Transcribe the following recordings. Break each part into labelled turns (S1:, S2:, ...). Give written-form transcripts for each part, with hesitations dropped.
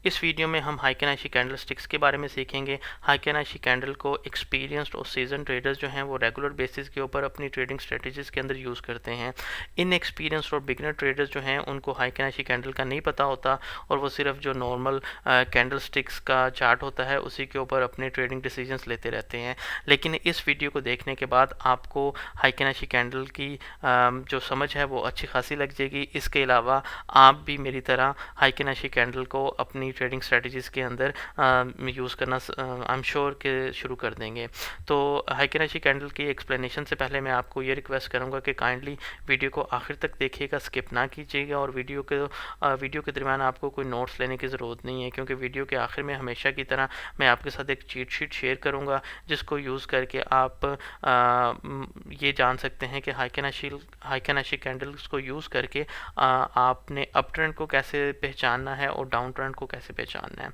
S1: इस वीडियो में हम हाइकेनाशी कैंडल स्टिक्स के बारे में सीखेंगे। हाइकेनाशी कैंडल को एक्सपीरियंस्ड और सीजन ट्रेडर्स जो हैं वो रेगुलर बेसिस के ऊपर अपनी ट्रेडिंग स्ट्रेटजीज़ के अंदर यूज़ करते हैं। इन एक्सपीरियंस्ड और बिगनर ट्रेडर्स जो हैं उनको हाइकेनाशी कैंडल का नहीं पता होता और वो सिर्फ जो नॉर्मल कैंडल स्टिक्स का चार्ट होता है उसी के ऊपर अपने ट्रेडिंग डिसीजंस लेते रहते हैं। लेकिन इस वीडियो को देखने के बाद आपको हाइकेनाशी कैंडल की जो समझ है वो अच्छी खासी लग जाएगी। इसके अलावा आप भी मेरी तरह हाइकेनाशी कैंडल को अपनी ट्रेडिंग स्ट्रेटजीज़ के अंदर यूज़ करना आई एम श्योर के शुरू कर देंगे। तो हाइकेनाशी कैंडल की एक्सप्लेनेशन से पहले मैं आपको ये रिक्वेस्ट करूँगा कि काइंडली वीडियो को आखिर तक देखिएगा, स्किप ना कीजिएगा। और वीडियो के दरमियान आपको कोई नोट्स लेने की ज़रूरत नहीं है, क्योंकि वीडियो के आखिर में हमेशा की तरह मैं आपके साथ एक चीट शीट शेयर करूँगा जिसको यूज़ करके आप ये जान सकते हैं कि हाइकेनाशी कैंडल्स को यूज़ करके आपने अप ट्रेंड को कैसे पहचानना है और डाउन ट्रेंड को कैसे पहचानना है।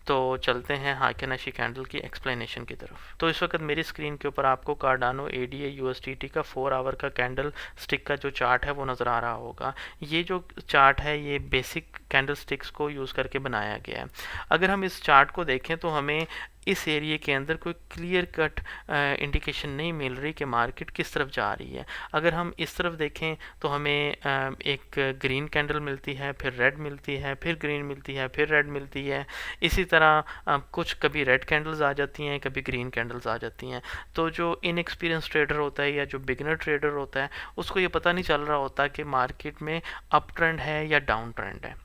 S1: तो चलते हैं हाइकेनाशी कैंडल की एक्सप्लेनेशन की तरफ। तो इस वक्त मेरी स्क्रीन के ऊपर आपको कार्डानो एडीए यूएसडीटी का 4 आवर का कैंडल स्टिक का जो चार्ट है वो नज़र आ रहा होगा। ये जो चार्ट है ये बेसिक कैंडल स्टिक्स को यूज़ करके बनाया गया है। अगर हम इस चार्ट को देखें तो हमें इस एरिया के अंदर कोई क्लियर कट इंडिकेशन नहीं मिल रही कि मार्केट किस तरफ जा रही है। अगर हम इस तरफ देखें तो हमें एक ग्रीन कैंडल मिलती है, फिर रेड मिलती है, फिर ग्रीन मिलती है, फिर रेड मिलती है। इसी तरह कुछ कभी रेड कैंडल्स आ जाती हैं, कभी ग्रीन कैंडल्स आ जाती हैं। तो जो इनएक्सपीरियंस ट्रेडर होता है या जो बिगिनर ट्रेडर होता है उसको ये पता नहीं चल रहा होता कि मार्केट में अप ट्रेंड है या डाउन ट्रेंड है।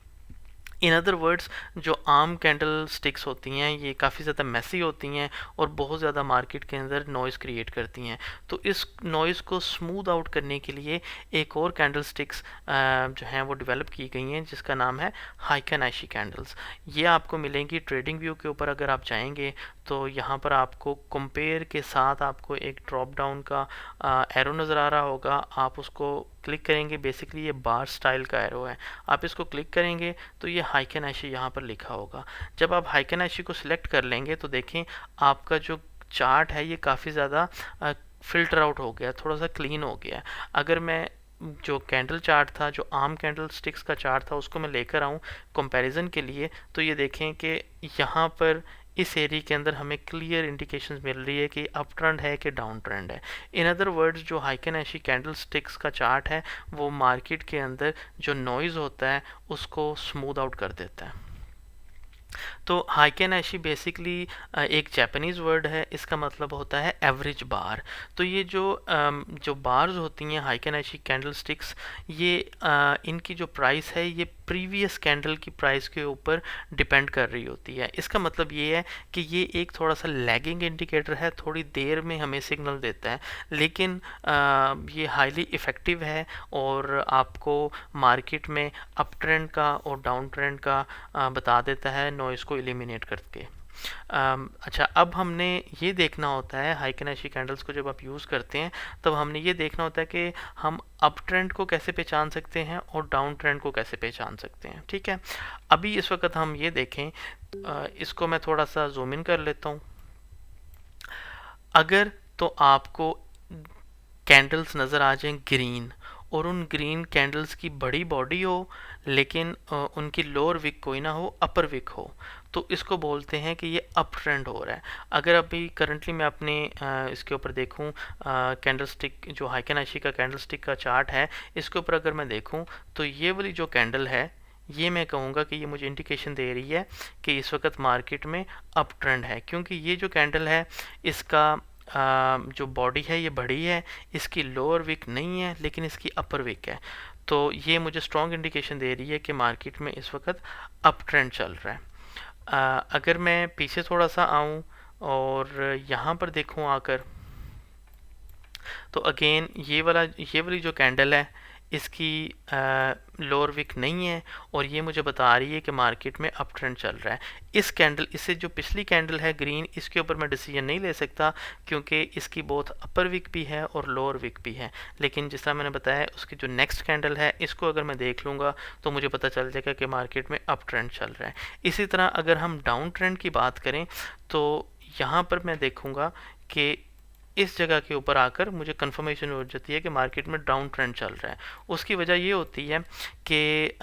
S1: इन अदर वर्ड्स, जो आम कैंडल स्टिक्स होती हैं ये काफ़ी ज़्यादा मैसी होती हैं और बहुत ज़्यादा मार्केट के अंदर नॉइज़ क्रिएट करती हैं। तो इस नॉइज़ को स्मूथ आउट करने के लिए एक और कैंडल स्टिक्स जो हैं वो डेवलप की गई हैं जिसका नाम है हाइकेनाशी कैंडल्स। ये आपको मिलेंगी ट्रेडिंग व्यू के ऊपर। अगर आप जाएंगे तो यहाँ पर आपको कंपेयर के साथ आपको एक ड्रॉप डाउन का एरो नज़र आ रहा होगा। आप उसको क्लिक करेंगे, बेसिकली ये बार स्टाइल का एरो है। आप इसको क्लिक करेंगे तो ये हाइकेनाशी यहाँ पर लिखा होगा। जब आप हाइकेनाशी को सिलेक्ट कर लेंगे तो देखें आपका जो चार्ट है ये काफ़ी ज़्यादा फिल्टर आउट हो गया, थोड़ा सा क्लीन हो गया। अगर मैं जो कैंडल चार्ट था, जो आम कैंडल स्टिक्स का चार्ट था, उसको मैं लेकर आऊँ कंपैरिजन के लिए, तो ये देखें कि यहाँ पर इस एरिया के अंदर हमें क्लियर इंडिकेशंस मिल रही है कि अप ट्रेंड है कि डाउन ट्रेंड है। इन अदर वर्ड्स, जो हाइकेनाशी कैंडल स्टिक्स का चार्ट है वो मार्केट के अंदर जो नॉइज़ होता है उसको स्मूथ आउट कर देता है। तो हाइकेनाशी बेसिकली एक जापानीज़ वर्ड है, इसका मतलब होता है एवरेज बार। तो ये जो बार्स होती हैं हाइकेनाशी कैंडल स्टिक्स, ये इनकी जो प्राइस है ये प्रीवियस कैंडल की प्राइस के ऊपर डिपेंड कर रही होती है। इसका मतलब ये है कि ये एक थोड़ा सा लैगिंग इंडिकेटर है, थोड़ी देर में हमें सिग्नल देता है, लेकिन ये हाईली इफ़ेक्टिव है और आपको मार्केट में अप ट्रेंड का और डाउन ट्रेंड का बता देता है नॉइज़ को एलिमिनेट करके। अच्छा, अब हमने ये देखना होता है हाइकेनाशी कैंडल्स को जब आप यूज़ करते हैं तब हमने ये देखना होता है कि हम अप ट्रेंड को कैसे पहचान सकते हैं और डाउन ट्रेंड को कैसे पहचान सकते हैं। ठीक है, अभी इस वक्त हम ये देखें, इसको मैं थोड़ा सा जूम इन कर लेता हूँ। अगर तो आपको कैंडल्स नज़र आ जाएं ग्रीन और उन ग्रीन कैंडल्स की बड़ी बॉडी हो लेकिन उनकी लोअर विक कोई ना हो, अपर विक हो, तो इसको बोलते हैं कि ये अप ट्रेंड हो रहा है। अगर अभी करंटली मैं अपने इसके ऊपर देखूं, कैंडल स्टिक जो हाइकेनाशी का कैंडल स्टिक का चार्ट है, इसके ऊपर अगर मैं देखूं तो ये वाली जो कैंडल है ये मैं कहूँगा कि ये मुझे इंडिकेशन दे रही है कि इस वक्त मार्केट में अप ट्रेंड है, क्योंकि ये जो कैंडल है इसका जो बॉडी है ये बड़ी है, इसकी लोअर विक नहीं है लेकिन इसकी अपर विक है। तो ये मुझे स्ट्रॉन्ग इंडिकेशन दे रही है कि मार्केट में इस वक्त अप ट्रेंड चल रहा है। अगर मैं पीछे थोड़ा सा आऊँ और यहाँ पर देखूँ आकर, तो अगेन ये वाली जो कैंडल है इसकी लोअर विक नहीं है और ये मुझे बता रही है कि मार्केट में अप ट्रेंड चल रहा है। इससे जो पिछली कैंडल है ग्रीन, इसके ऊपर मैं डिसीजन नहीं ले सकता क्योंकि इसकी बहुत अपर विक भी है और लोअर विक भी है। लेकिन जिस तरह मैंने बताया उसकी जो नेक्स्ट कैंडल है इसको अगर मैं देख लूँगा तो मुझे पता चल जाएगा कि मार्केट में अप ट्रेंड चल रहा है। इसी तरह अगर हम डाउन ट्रेंड की बात करें तो यहाँ पर मैं देखूँगा कि इस जगह के ऊपर आकर मुझे कंफर्मेशन हो जाती है कि मार्केट में डाउन ट्रेंड चल रहा है। उसकी वजह ये होती है कि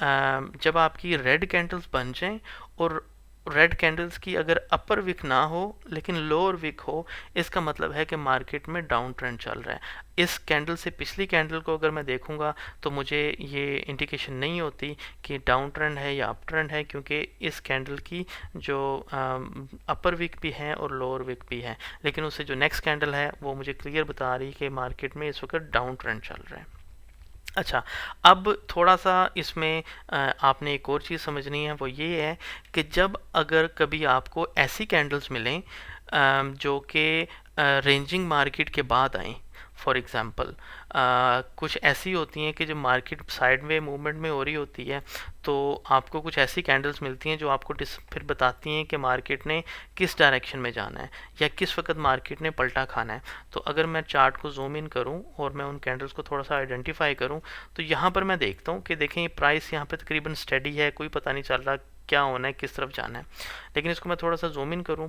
S1: जब आपकी रेड कैंडल्स बन जाएं और रेड कैंडल्स की अगर अपर विक ना हो लेकिन लोअर विक हो, इसका मतलब है कि मार्केट में डाउन ट्रेंड चल रहा है। इस कैंडल से पिछली कैंडल को अगर मैं देखूंगा तो मुझे ये इंडिकेशन नहीं होती कि डाउन ट्रेंड है या अप ट्रेंड है, क्योंकि इस कैंडल की जो अपर विक भी है और लोअर विक भी है, लेकिन उससे जो नेक्स्ट कैंडल है वो मुझे क्लियर बता रही है कि मार्केट में इस वक्त डाउन ट्रेंड चल रहा है। अच्छा, अब थोड़ा सा इसमें आपने एक और चीज़ समझनी है, वो ये है कि जब अगर कभी आपको ऐसी कैंडल्स मिलें जो कि रेंजिंग मार्केट के बाद आएँ। फॉर एग्ज़ाम्पल कुछ ऐसी होती हैं कि जब मार्केट साइडवे मूवमेंट में हो रही होती है तो आपको कुछ ऐसी कैंडल्स मिलती हैं जो आपको फिर बताती हैं कि मार्केट ने किस डायरेक्शन में जाना है या किस वक्त मार्केट ने पलटा खाना है। तो अगर मैं चार्ट को जूम इन करूं और मैं उन कैंडल्स को थोड़ा सा आइडेंटिफाई करूं तो यहाँ पर मैं देखता हूँ कि देखें ये प्राइस यहाँ पे तकरीबन स्टेडी है, कोई पता नहीं चल रहा क्या होना है, किस तरफ जाना है। लेकिन इसको मैं थोड़ा सा जूम इन करूं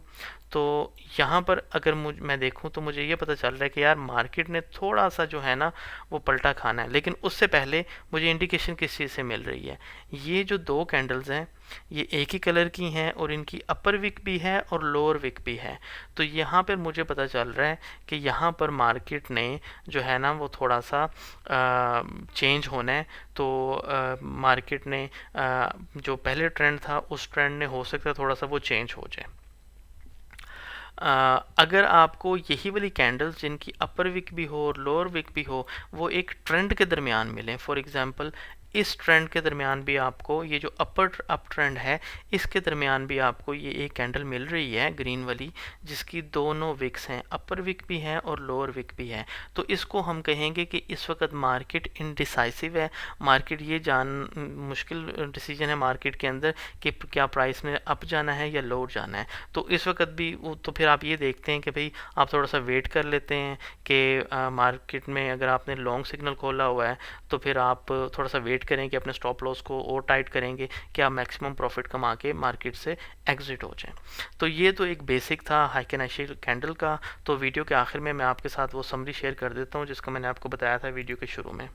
S1: तो यहाँ पर अगर मैं देखूं तो मुझे ये पता चल रहा है कि यार मार्केट ने थोड़ा सा जो है ना वो पलटा खाना है। लेकिन उससे पहले मुझे इंडिकेशन किस चीज़ से मिल रही है, ये जो दो कैंडल्स हैं ये एक ही कलर की हैं और इनकी अपर विक भी है और लोअर विक भी है। तो यहाँ पर मुझे पता चल रहा है कि यहाँ पर मार्केट ने जो है ना वो थोड़ा सा चेंज होना है। तो मार्केट ने जो पहले ट्रेंड था उस ट्रेंड ने हो सकता है थोड़ा सा वो चेंज हो जाए। अगर आपको यही वाली कैंडल्स जिनकी अपर विक भी हो और लोअर विक भी हो वो एक ट्रेंड के दरमियान मिलें, फॉर एग्जांपल इस ट्रेंड के दरमियान भी आपको ये जो अप ट्रेंड है इसके दरमियान भी आपको ये एक कैंडल मिल रही है ग्रीन वाली जिसकी दोनों विक्स हैं, अपर विक भी है और लोअर विक भी है, तो इसको हम कहेंगे कि इस वक्त मार्केट इनडिसाइसिव है। मार्केट ये मुश्किल डिसीजन है मार्केट के अंदर कि क्या प्राइस ने अप जाना है या लोअर जाना है। तो इस वक्त भी तो फिर आप ये देखते हैं कि भाई आप थोड़ा सा वेट कर लेते हैं कि मार्केट में अगर आपने लॉन्ग सिग्नल खोला हुआ है तो फिर आप थोड़ा सा वेट करें कि अपने स्टॉप लॉस को और टाइट करेंगे कि आप मैक्सिमम प्रॉफिट कमा के मार्केट से एग्जिट हो जाएं। तो ये तो एक बेसिक था हाइकेनाशी कैंडल का। तो वीडियो के आखिर में मैं आपके साथ वो समरी शेयर कर देता हूँ जिसका मैंने आपको बताया था वीडियो के शुरू में।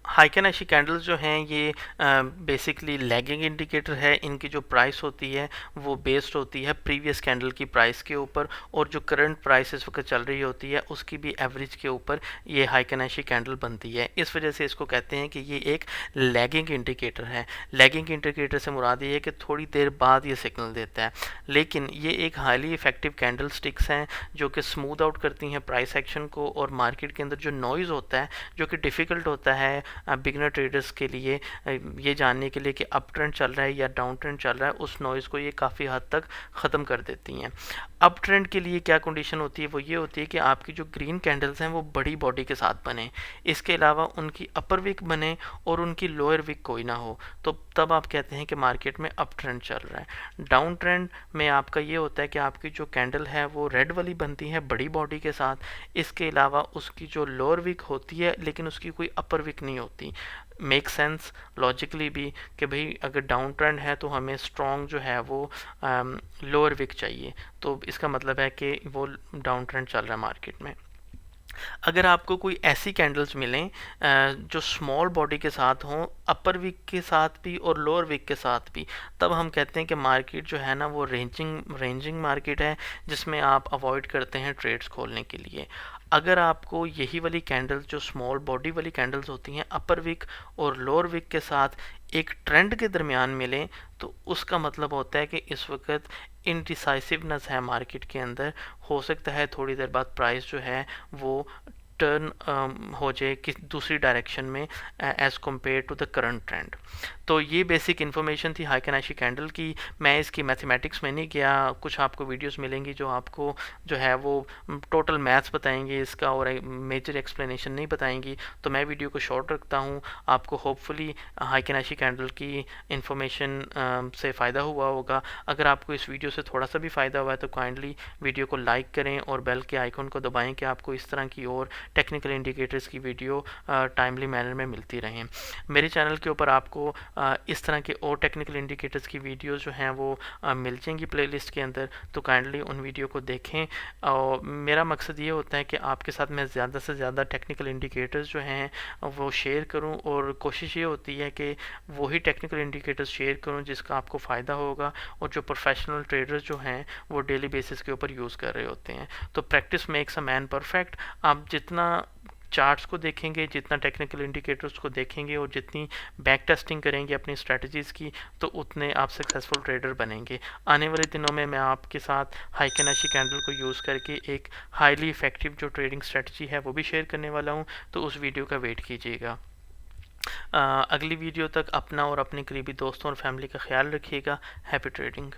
S1: हाइकेनाशी कैंडल्स जो हैं ये बेसिकली लैगिंग इंडिकेटर है। इनकी जो प्राइस होती है वो बेस्ड होती है प्रीवियस कैंडल की प्राइस के ऊपर और जो करंट प्राइस इस वक्त चल रही होती है उसकी भी एवरेज के ऊपर ये हाइकेनाशी कैंडल बनती है। इस वजह से इसको कहते हैं कि ये एक लैगिंग इंडिकेटर है। लैगिंग इंडिकेटर से मुराद ये है कि थोड़ी देर बाद ये सिग्नल देता है, लेकिन ये एक हाईली इफेक्टिव कैंडल स्टिक्स हैं जो कि स्मूथ आउट करती हैं प्राइस एक्शन को और मार्केट के अंदर जो नॉइज़ होता है जो कि डिफ़िकल्ट होता है बिगनर ट्रेडर्स के लिए ये जानने के लिए कि अप ट्रेंड चल रहा है या डाउन ट्रेंड चल रहा है, उस नॉइज़ को ये काफ़ी हद तक ख़त्म कर देती हैं। अप ट्रेंड के लिए क्या कंडीशन होती है, वो ये होती है कि आपकी जो ग्रीन कैंडल्स हैं वो बड़ी बॉडी के साथ बने, इसके अलावा उनकी अपर विक बने और उनकी लोअर विक कोई ना हो, तो तब आप कहते हैं कि मार्केट में अप ट्रेंड चल रहा है। डाउन ट्रेंड में आपका ये होता है कि आपकी जो कैंडल है वो रेड वाली बनती है बड़ी बॉडी के साथ, इसके अलावा उसकी जो लोअर विक होती है लेकिन उसकी कोई अपर विक नहीं होती। मेक सेंस लॉजिकली भी कि भाई अगर डाउन ट्रेंड है तो हमें स्ट्रॉन्ग जो है वो लोअर विक चाहिए, तो इसका मतलब है कि वो डाउन ट्रेंड चल रहा है मार्केट में। अगर आपको कोई ऐसी कैंडल्स मिलें जो स्मॉल बॉडी के साथ हों, अपर विक के साथ भी और लोअर विक के साथ भी, तब हम कहते हैं कि मार्केट जो है ना वो रेंजिंग मार्केट है जिसमें आप अवॉइड करते हैं ट्रेड्स खोलने के लिए। अगर आपको यही वाली कैंडल्स जो स्मॉल बॉडी वाली कैंडल्स होती हैं अपर विक और लोअर विक के साथ एक ट्रेंड के दरमियान मिलें तो उसका मतलब होता है कि इस वक्त इनडिसाइसिवनेस है मार्केट के अंदर। हो सकता है थोड़ी देर बाद प्राइस जो है वो टर्न हो जाए किस दूसरी डायरेक्शन में as compare to the current trend. तो ये बेसिक इन्फॉर्मेशन थी हाइकेनाशी कैंडल की। मैं इसकी मैथमेटिक्स में नहीं गया, कुछ आपको वीडियोस मिलेंगी जो आपको जो है वो टोटल मैथ्स बताएंगे इसका और मेजर एक्सप्लेनेशन नहीं बताएंगी, तो मैं वीडियो को शॉर्ट रखता हूँ। आपको होपफुली हाइकेनाशी कैंडल की इन्फॉर्मेशन से फ़ायदा हुआ होगा। अगर आपको इस वीडियो से थोड़ा सा भी फ़ायदा हुआ है तो काइंडली वीडियो को लाइक करें और बेल के आइकन को दबाएं कि आपको इस तरह की और टेक्निकल इंडिकेटर्स की वीडियो टाइमली मैनर में मिलती रहें। मेरे चैनल के ऊपर आपको इस तरह के और टेक्निकल इंडिकेटर्स की वीडियोस जो हैं वो मिल जाएंगी प्लेलिस्ट के अंदर, तो काइंडली उन वीडियो को देखें। और मेरा मकसद ये होता है कि आपके साथ मैं ज़्यादा से ज़्यादा टेक्निकल इंडिकेटर्स जो हैं वो शेयर करूं, और कोशिश ये होती है कि वही टेक्निकल इंडिकेटर्स शेयर करूं जिसका आपको फ़ायदा होगा और जो प्रोफेशनल ट्रेडर्स जो हैं वो डेली बेसिस के ऊपर यूज़ कर रहे होते हैं। तो practice makes a man perfect. आप जितना चार्ट्स को देखेंगे, जितना टेक्निकल इंडिकेटर्स को देखेंगे और जितनी बैक टेस्टिंग करेंगे अपनी स्ट्रेटजीज़ की, तो उतने आप सक्सेसफुल ट्रेडर बनेंगे। आने वाले दिनों में मैं आपके साथ हाइकेनाशी कैंडल को यूज़ करके एक हाईली इफ़ेक्टिव जो ट्रेडिंग स्ट्रेटजी है वो भी शेयर करने वाला हूँ, तो उस वीडियो का वेट कीजिएगा। अगली वीडियो तक अपना और अपने करीबी दोस्तों और फैमिली का ख्याल रखिएगा। Happy trading.